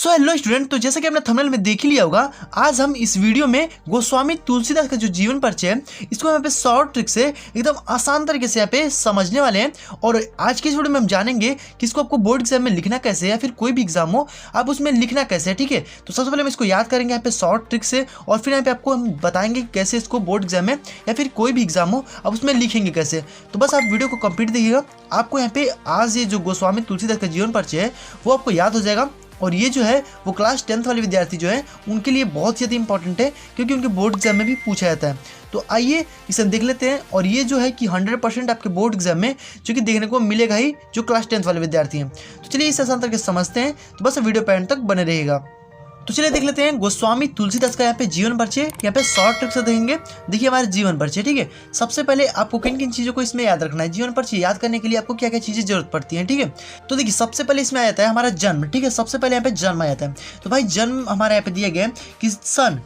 So hello student, तो जैसा कि आपने थंबनेल में देख ही लिया होगा, आज हम इस वीडियो में गोस्वामी तुलसीदास का जो जीवन परिचय है इसको यहाँ पे शॉर्ट ट्रिक से एकदम आसान तरीके से यहाँ पे समझने वाले हैं। और आज की इस वीडियो में हम जानेंगे कि इसको आपको बोर्ड एग्जाम में लिखना कैसे है या फिर कोई भी एग्जाम हो आप उसमें लिखना कैसे है। ठीक है, तो सबसे पहले हम इसको याद करेंगे यहाँ पे शॉर्ट ट्रिक से, और फिर यहाँ पे आपको हम बताएंगे कैसे इसको बोर्ड एग्जाम में या फिर कोई भी एग्जाम हो आप उसमें लिखेंगे कैसे। तो बस आप वीडियो को कंप्लीट देखिएगा, आपको यहाँ पे आज ये जो गोस्वामी तुलसीदास का जीवन परिचय है वो आपको याद हो जाएगा। और ये जो है वो क्लास 10th वाले विद्यार्थी जो है उनके लिए बहुत ज़्यादा इंपॉर्टेंट है, क्योंकि उनके बोर्ड एग्जाम में भी पूछा जाता है। तो आइए इसे देख लेते हैं। और ये जो है कि 100% आपके बोर्ड एग्जाम में जो कि देखने को मिलेगा ही जो क्लास 10th वाले विद्यार्थी हैं। तो चलिए इसे आसान तरीके से समझते हैं, तो बस वीडियो पे एंड तक बने रहेगा। तो चलिए देख लेते हैं गोस्वामी तुलसीदास का यहाँ पे जीवन परिचय। यहाँ पे शॉर्ट ट्रिक से देखेंगे। देखिए हमारे जीवन परिचय, ठीक है, सबसे पहले आपको किन किन चीज़ों को इसमें याद रखना है। जीवन परिचय याद करने के लिए आपको क्या क्या चीज़ें जरूरत पड़ती हैं। ठीक है, तो देखिए सबसे पहले इसमें आ जाता है हमारा जन्म। ठीक है, सबसे पहले यहाँ पे जन्म आ जाता है। तो भाई जन्म हमारे यहाँ पे दिया गया है कि सन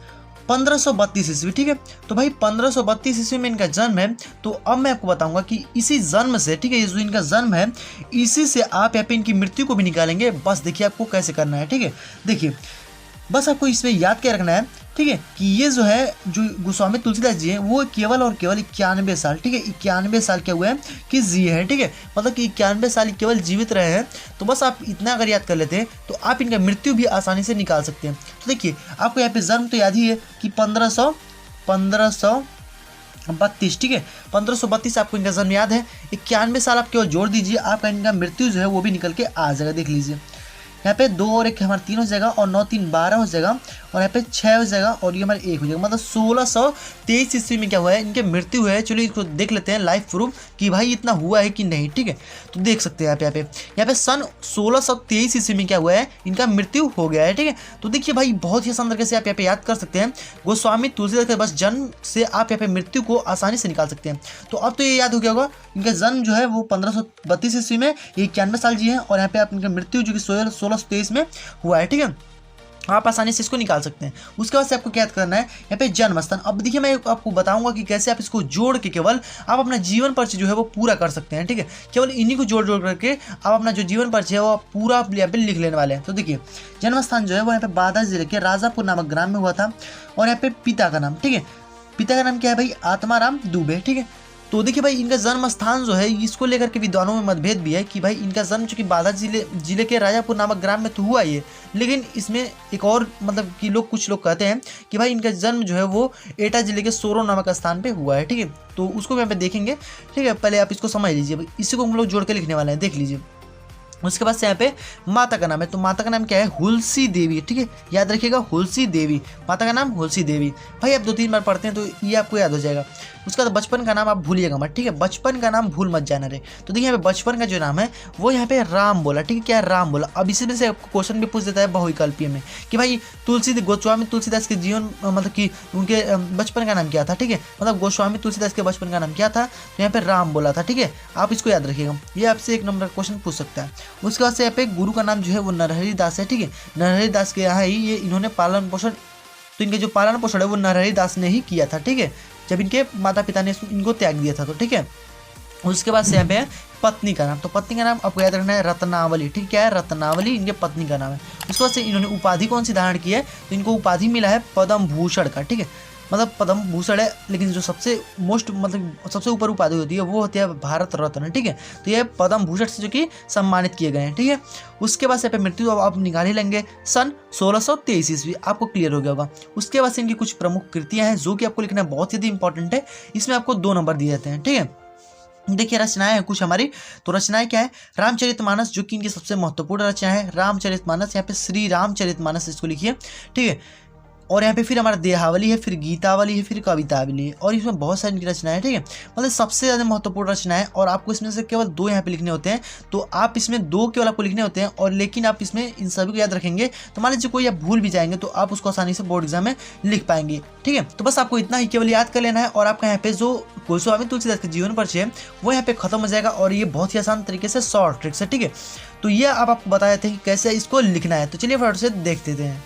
1532 ईस्वी। ठीक है, तो भाई 1532 ईस्वी में इनका जन्म है। तो अब मैं आपको बताऊंगा कि इसी जन्म से, ठीक है, ये जो इनका जन्म है इसी से आप यहाँ पे इनकी मृत्यु को भी निकालेंगे। बस देखिए आपको कैसे करना है। ठीक है, देखिए बस आपको इसमें याद क्या रखना है, ठीक है, कि ये जो है जो गोस्वामी तुलसीदास जी हैं वो केवल और केवल 91 साल, ठीक है, 91 साल क्या हुए हैं कि जिए हैं। ठीक है, मतलब कि 91 साल केवल जीवित रहे हैं। तो बस आप इतना अगर याद कर लेते हैं तो आप इनका मृत्यु भी आसानी से निकाल सकते हैं। तो देखिए आपको यहाँ पे जन्म तो याद ही है कि 1532, ठीक है, 1532 आपको इनका जन्म याद है। 91 साल आप केवल जोड़ दीजिए, आपका इनका मृत्यु जो है वो भी निकल के आ जाएगा। देख लीजिए यहाँ पे 2 और 1 हमारे 3 हो जाएगा, और 9 3 12 हो जाएगा, और यहाँ पे 6 हो जाएगा, और ये हमारे 1 हो जाएगा। मतलब 1623 ईस्वी में क्या हुआ है, इनके मृत्यु हुआ है। चलिए इसको देख लेते हैं लाइव प्रूफ कि भाई इतना हुआ है कि नहीं। ठीक है, तो देख सकते हैं यहाँ पे सन 1623 ईस्वी में क्या हुआ है, इनका मृत्यु हो गया है। ठीक है, तो देखिए भाई बहुत ही आसान तरीके से आप यहाँ पे याद कर सकते हैं। गोस्वामी तुलसीदास के बस जन्म से आप यहाँ पे मृत्यु को आसानी से निकाल सकते हैं। तो अब तो ये याद हो गया होगा, इनका जन्म जो है वो 1532 ईस्वी में, 91 साल जी हैं, और यहाँ पे आप इनका मृत्यु जो कि 1623 में हुआ है। ठीक है, आप आसानी से इसको निकाल सकते हैं। उसके बाद से आपको क्या याद करना है, यहाँ पे जन्म स्थान। अब देखिए मैं आपको बताऊंगा कि कैसे आप इसको जोड़ के केवल आप अपना जीवन परिचय जो है वो पूरा कर सकते हैं। ठीक है, केवल इन्हीं को जोड़ करके आप अपना जो जीवन परिचय है वो पूरा यहाँ पे लिख लेने वाले हैं। तो देखिए जन्म स्थान जो है वो यहाँ पे बांदा जिले के राजापुर नामक ग्राम में हुआ था। और यहाँ पे पिता का नाम, ठीक है, पिता का नाम क्या है भाई, आत्माराम दुबे। ठीक है, तो देखिए भाई इनका जन्म स्थान जो है इसको लेकर के विद्वानों में मतभेद भी है कि भाई इनका जन्म चूंकि बांदा जिले के राजापुर नामक ग्राम में तो हुआ ही है, लेकिन इसमें एक और मतलब कि कुछ लोग कहते हैं कि भाई इनका जन्म जो है वो एटा जिले के सोरो नामक स्थान पे हुआ है। ठीक है, तो उसको यहाँ पे देखेंगे। ठीक है, पहले आप इसको समझ लीजिए, इसी को हम लोग जोड़ के लिखने वाले हैं, देख लीजिए। उसके बाद से यहाँ पे माता का नाम है, तो माता का नाम क्या है, हुलसी देवी। ठीक है, याद रखिएगा हुलसी देवी, माता का नाम हुलसी देवी। भाई आप 2-3 बार पढ़ते हैं तो ये आपको याद हो जाएगा। उसका तो बचपन का नाम आप भूलिएगा मत, ठीक है, बचपन का नाम भूल मत जाना रे। तो देखिए यहाँ पे बचपन का जो नाम है वो यहाँ पे राम बोला। ठीक है, क्या है, राम बोला। अब इसी में से आपको क्वेश्चन भी पूछ देता है बहुविकल्पीय में कि भाई गोस्वामी तुलसीदास के जीवन मतलब कि उनके बचपन का नाम क्या था। ठीक है, मतलब गोस्वामी तुलसीदास के बचपन का नाम क्या था, तो यहाँ पे राम बोला था। ठीक है, आप इसको याद रखिएगा, ये आपसे 1 नंबर का क्वेश्चन पूछ सकता है। उसके बाद से यहाँ पे गुरु का नाम जो है वो नरहरि दास है। ठीक है, नरहरि दास के यहाँ ही ये इन्होंने पालन पोषण, तो इनके जो पालन पोषण है वो नरहरि दास ने ही किया था। ठीक है, जब इनके माता पिता ने इनको त्याग दिया था। तो ठीक है, उसके बाद से यहाँ पे पत्नी का नाम, तो पत्नी का नाम आपको याद रखना है रत्नावली। ठीक है, क्या है, रत्नावली इनके पत्नी का नाम है। उसके बाद से इन्होंने उपाधि कौन सी धारण की है, तो इनको उपाधि मिला है पद्म भूषण का। ठीक है, मतलब पद्म भूषण है, लेकिन जो सबसे मोस्ट मतलब सबसे ऊपर उपाधि होती है वो होती है भारत रत्न। ठीक है, तो ये पद्म भूषण से जो कि सम्मानित किए गए हैं। ठीक है, उसके बाद से पे मृत्यु अब आप निकाल ही लेंगे सन 1623 ईस्वी, आपको क्लियर हो गया होगा। उसके बाद से इनकी कुछ प्रमुख कृतियां हैं जो कि आपको लिखना बहुत ज़्यादा इंपॉर्टेंट है। इसमें आपको 2 नंबर दिए जाते हैं। ठीक है, देखिए रचनाएं हैं कुछ हमारी, तो रचनाएं क्या है, रामचरितमानस जो कि इनकी सबसे महत्वपूर्ण रचना है, रामचरितमानस। यहाँ पे श्री रामचरितमानस इसको लिखिए। ठीक है, और यहाँ पे फिर हमारा देहावली है, फिर गीतावली है, फिर कवितावली है, और इसमें बहुत सारी इनकी रचनाएं हैं। ठीक है, मतलब सबसे ज़्यादा महत्वपूर्ण रचना है, और आपको इसमें से केवल 2 यहाँ पे लिखने होते हैं। तो आप इसमें 2 केवल आपको लिखने होते हैं, और लेकिन आप इसमें इन सभी को याद रखेंगे। तो मान लीजिए कोई आप भूल भी जाएंगे तो आप उसको आसानी से बोर्ड एग्जाम में लिख पाएंगे। ठीक है, तो बस आपको इतना ही केवल याद कर लेना है, और आपका यहाँ पे जो गोस्वामी तुलसीदास का जीवन परिचय है वो यहाँ पे खत्म हो जाएगा। और ये बहुत ही आसान तरीके से शॉर्ट ट्रिक्स है। ठीक है, तो ये आप आपको बताए थे कि कैसे इसको लिखना है। तो चलिए फटाफट से देख देते हैं।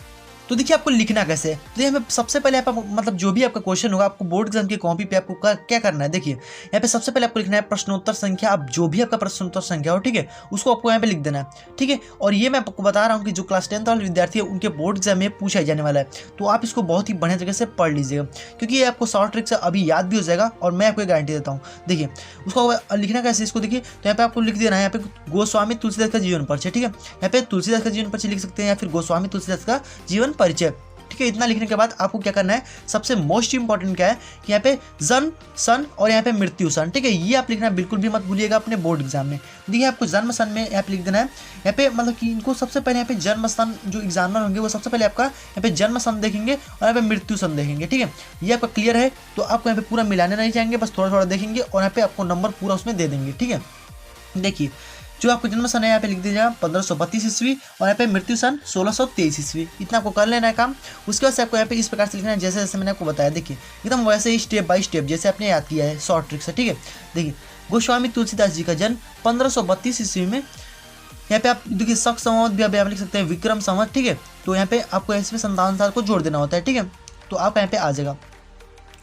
तो देखिए आपको लिखना कैसे है। तो हमें सबसे पहले आप मतलब जो भी आपका क्वेश्चन होगा आपको बोर्ड एग्जाम की कॉपी पे आपको क्या करना है, देखिए यहाँ पे सबसे पहले आपको लिखना है प्रश्नोत्तर संख्या। आप जो भी आपका प्रश्नोत्तर संख्या हो, ठीक है, उसको आपको यहाँ पे लिख देना है, ठीक है। और ये मैं आपको बता रहा हूँ कि जो क्लास 10th वाले विद्यार्थी है उनके बोर्ड एग्जाम में पूछा जाने वाला है, तो आप इसको बहुत ही बढ़िया तरीके से पढ़ लीजिएगा, क्योंकि ये आपको शॉर्ट ट्रिक से अभी याद भी हो जाएगा और मैं आपको गारंटी देता हूँ। देखिए उसको लिखना कैसे, इसको देखिए तो यहाँ पे आपको लिख देना है, यहाँ पे गोस्वामी तुलसीदास का जीवन परिचय, ठीक है, यहाँ पे तुलसीदास का जीवन परिचय लिख सकते हैं या फिर गोस्वामी तुलसीदास का जीवन परिचय, ठीक है। इतना लिखने के बाद आपको क्या करना है, सबसे मोस्ट इंपॉर्टेंट क्या है कि यहाँ पे जन्म सन और यहाँ पे मृत्यु सन, ठीक है, ये आप लिखना बिल्कुल भी मत भूलिएगा अपने बोर्ड एग्जाम में। देखिए आपको जन्म सन में यहाँ पे लिख देना है, यहाँ पे मतलब कि इनको सबसे पहले यहाँ पे जन्म सन जो एग्जामिनर होंगे वो सबसे पहले आपका यहाँ पे जन्म सन देखेंगे और यहाँ पे मृत्यु सन देखेंगे, ठीक है। ये आपका क्लियर है, तो आपको यहाँ पे पूरा मिलाने नहीं जाएंगे, बस थोड़ा थोड़ा देखेंगे और यहाँ पे आपको नंबर पूरा उसमें दे देंगे, ठीक है। देखिए जो आपको जन्म सन है यहाँ पे लिख दीजिएगा 1532 ईस्वी और यहाँ पे मृत्यु सन 1623 ईस्वी। इतना आपको कर लेना है काम। उसके बाद से आपको यहाँ पे इस प्रकार से लिखना है जैसे जैसे मैंने आपको बताया, देखिए एकदम वैसे ही स्टेप बाय स्टेप जैसे आपने याद किया है शॉर्ट ट्रिक से, ठीक है। देखिए गोस्वामी तुलसीदास जी का जन्म 1532 ईस्वी में, यहाँ पे आप देखिए शक संवत भी आप लिख सकते हैं, विक्रम संवत, ठीक है। तो यहाँ पे आपको इसमें 57 साल को जोड़ देना होता है, ठीक है, तो आप यहाँ पे आ जाएगा।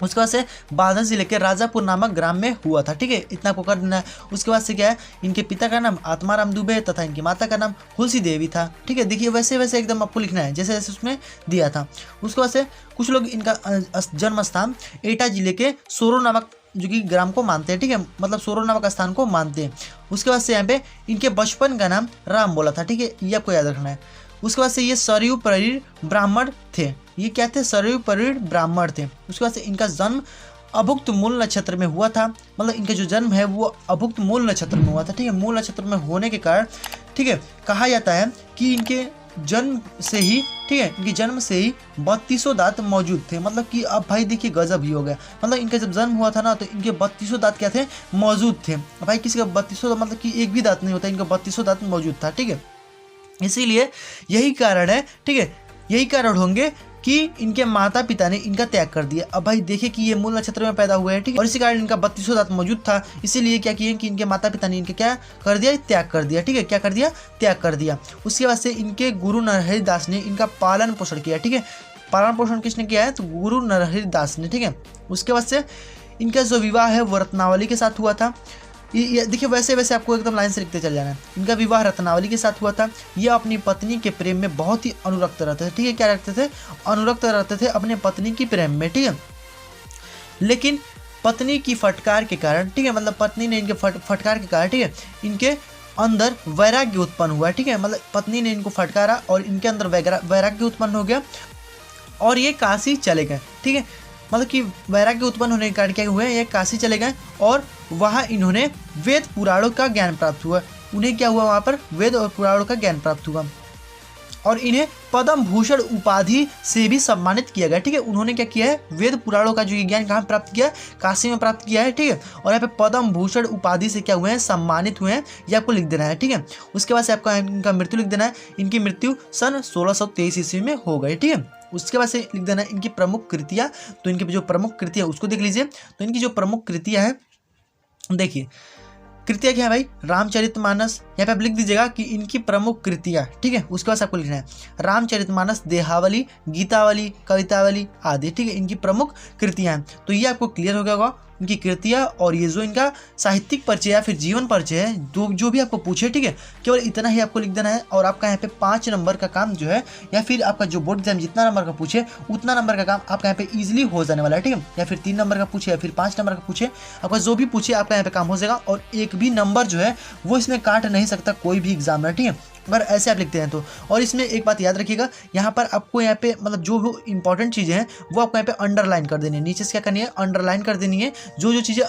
उसके बाद से बांदा जिले के राजापुर नामक ग्राम में हुआ था, ठीक है, इतना आपको कर देना है। उसके बाद से क्या है, इनके पिता का नाम आत्माराम दुबे तथा इनकी माता का नाम हुलसी देवी था, ठीक है। देखिए वैसे वैसे एकदम आपको लिखना है जैसे जैसे उसमें दिया था। उसके बाद से कुछ लोग इनका जन्म स्थान एटा जिले के सोरो नामक जो कि ग्राम को मानते हैं, ठीक है, मतलब सोरो नामक स्थान को मानते हैं। उसके बाद से यहाँ पे इनके बचपन का नाम राम बोला था, ठीक है, ये आपको याद रखना है। उसके बाद से ये सरयू परीर ब्राह्मण थे, ये क्या थे, सरयू परीर ब्राह्मण थे। उसके बाद से इनका जन्म अभुक्त मूल नक्षत्र में हुआ था, मतलब इनका जो जन्म है वो अभुक्त मूल नक्षत्र में हुआ था, ठीक है। मूल नक्षत्र में होने के कारण, ठीक है, कहा जाता है कि इनके जन्म से ही, ठीक है, इनके जन्म से ही 32 दांत मौजूद थे। मतलब कि अब भाई देखिए गजब ही हो गया, मतलब इनका जब जन्म हुआ था ना तो इनके 32 दांत क्या थे, मौजूद थे। भाई किसी का 32 मतलब कि एक भी दांत नहीं होता, इनका 32 दांत मौजूद था, ठीक है। इसीलिए यही कारण है, ठीक है, यही कारण होंगे कि इनके माता पिता ने इनका त्याग कर दिया। अब भाई देखिए कि ये मूल नक्षत्र में पैदा हुए हैं, ठीक है, और इसी कारण इनका 32 दांत मौजूद था। इसीलिए क्या किए कि इनके माता पिता ने इनके क्या कर दिया, त्याग कर दिया, ठीक है, क्या कर दिया, त्याग कर दिया। उसके बाद से इनके गुरु नरहरि दास ने इनका पालन पोषण किया, ठीक है, पालन पोषण किसने किया है, तो गुरु नरहरि दास ने, ठीक है। उसके बाद से इनका जो विवाह है वो रत्नावली के साथ हुआ था। ये देखिए वैसे वैसे आपको एकदम लाइन से लिखते चल जाना है। इनका विवाह रत्नावली के साथ हुआ था। ये अपनी पत्नी के प्रेम में बहुत ही अनुरक्त रहते थे, ठीक है, क्या रखते थे, अनुरक्त रहते थे अपने पत्नी की प्रेम में, ठीक है। लेकिन पत्नी की फटकार के कारण, ठीक है, मतलब पत्नी ने इनके फटकार के कारण, ठीक है, इनके अंदर वैराग्य उत्पन्न हुआ, ठीक है, मतलब पत्नी ने इनको फटकारा और इनके अंदर वैराग्य उत्पन्न हो गया और ये काशी चले गए, ठीक है, मतलब कि वैराग्य उत्पन्न होने के कारण क्या हुए, ये काशी चले गए और वहाँ इन्होंने वेद पुराणों का ज्ञान प्राप्त हुआ। उन्हें क्या हुआ, वहाँ पर वेद और पुराणों का ज्ञान प्राप्त हुआ और इन्हें पद्म भूषण उपाधि से भी सम्मानित किया गया, ठीक है। उन्होंने क्या किया है, वेद पुराणों का जो ज्ञान कहाँ प्राप्त किया, काशी में प्राप्त किया है, ठीक है, और यहाँ पे पद्म भूषण उपाधि से क्या हुए हैं, सम्मानित हुए हैं, ये आपको लिख देना है, ठीक है। उसके बाद से आपको इनका मृत्यु लिख देना है। इनकी मृत्यु सन 1623 ईस्वी में हो गई, ठीक है। उसके बाद से लिख देना है इनकी प्रमुख कृतियाँ। तो इनकी जो प्रमुख कृतियाँ उसको देख लीजिए। तो इनकी जो प्रमुख कृतियाँ हैं, देखिए कृतियाँ क्या है भाई, रामचरितमानस, यहाँ पे आप लिख दीजिएगा कि इनकी प्रमुख कृतियाँ, ठीक है। उसके बाद आपको लिखना है रामचरितमानस, देहावली, गीतावली, कवितावली आदि, ठीक है, इनकी प्रमुख कृतियाँ हैं। तो ये आपको क्लियर हो गया होगा इनकी कृतियाँ और ये जो इनका साहित्यिक परिचय या फिर जीवन परिचय है, जो भी आपको पूछे, ठीक है, केवल इतना ही आपको लिख देना है। और आपका यहाँ पे 5 नंबर का काम जो है, या फिर आपका जो बोर्ड एग्जाम जितना नंबर का पूछे उतना नंबर का काम आपका यहाँ पे इजीली हो जाने वाला है, ठीक है। या फिर 3 नंबर का पूछे या फिर 5 नंबर का पूछे, आपका जो भी पूछे आपका यहाँ पे काम हो जाएगा और एक भी नंबर जो है वो इसमें काट नहीं सकता कोई भी एग्जामिनर, ठीक है, अगर ऐसे आप लिखते हैं तो। और इसमें एक बात याद रखिएगा, यहाँ पर आपको यहाँ पे मतलब जो भी इंपॉर्टेंट चीज़ें हैं वो आपको यहाँ पे अंडरलाइन कर देनी है, नीचे से क्या करनी है, अंडरलाइन कर देनी है जो चीज़ें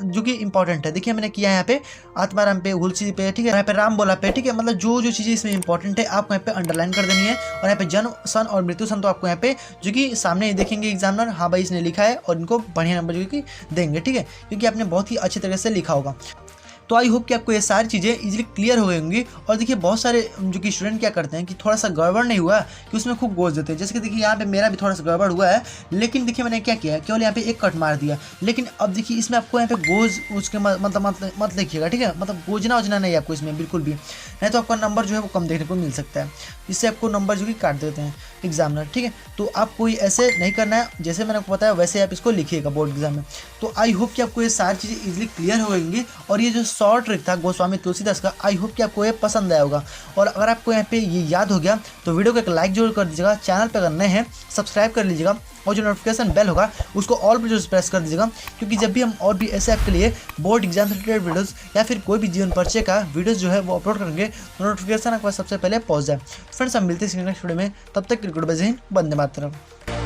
जो कि इंपॉर्टेंट है। देखिए मैंने किया यहाँ पे आत्माराम पे, हुलसी पे, ठीक है, यहाँ पे राम बोला पे, ठीक है, मतलब जो चीज़ें इसमें इंपॉर्टेंट है आपको यहाँ पे अंडरलाइन कर देनी है। और यहाँ पे जन्म सन और मृत्यु सन तो आपको यहाँ पे जो कि सामने देखेंगे एग्जामिनर, हाँ भाई इसने लिखा है और इनको बढ़िया नंबर जो कि देंगे, ठीक है, क्योंकि आपने बहुत ही अच्छे तरीके से लिखा होगा। तो आई होप कि आपको ये सारी चीज़ें इजीली क्लियर हो गई होंगी। और देखिए बहुत सारे जो कि स्टूडेंट क्या करते हैं कि थोड़ा सा गड़बड़ नहीं हुआ कि उसमें खूब गोज देते हैं। जैसे कि देखिए यहाँ पे मेरा भी थोड़ा सा गड़बड़ हुआ है, लेकिन देखिए मैंने क्या किया है, केवल यहाँ पे एक कट मार दिया। लेकिन अब देखिए इसमें आपको यहाँ पे गोज उसके मतलब मत लिखिएगा, ठीक है, मतलब गोजना वजना नहीं है आपको इसमें बिल्कुल भी, नहीं तो आपका नंबर जो है वो कम देखने को मिल सकता है। इससे आपको नंबर जो कि काट देते हैं एग्जामिनर, ठीक है। तो आप कोई ऐसे नहीं करना है, जैसे मैंने आपको बताया वैसे आप इसको लिखिएगा बोर्ड एग्जाम में। तो आई होप कि आपको ये सारी चीज़ें इजीली क्लियर हो गई। और ये जो शॉर्ट ट्रिक था गोस्वामी तुलसीदास का, आई होप कि आपको ये पसंद आया होगा। और अगर आपको यहाँ पे ये याद हो गया तो वीडियो को एक लाइक जरूर कर दीजिएगा, चैनल पर अगर नए हैं सब्सक्राइब कर लीजिएगा, और जो नोटिफिकेशन बेल होगा उसको ऑल पर जो प्रेस कर दीजिएगा, क्योंकि जब भी हम और भी ऐसे आपके लिए बोर्ड एग्जाम से रिलेटेड वीडियोस या फिर कोई भी जीवन परिचय का वीडियोस जो है वो अपलोड करेंगे तो नोटिफिकेशन आपके पास सबसे पहले पहुंच जाए। फ्रेंड्स हम मिलते हैं नेक्स्ट वीडियो में, तब तक क्रिकेट बजे वंदे मातरम।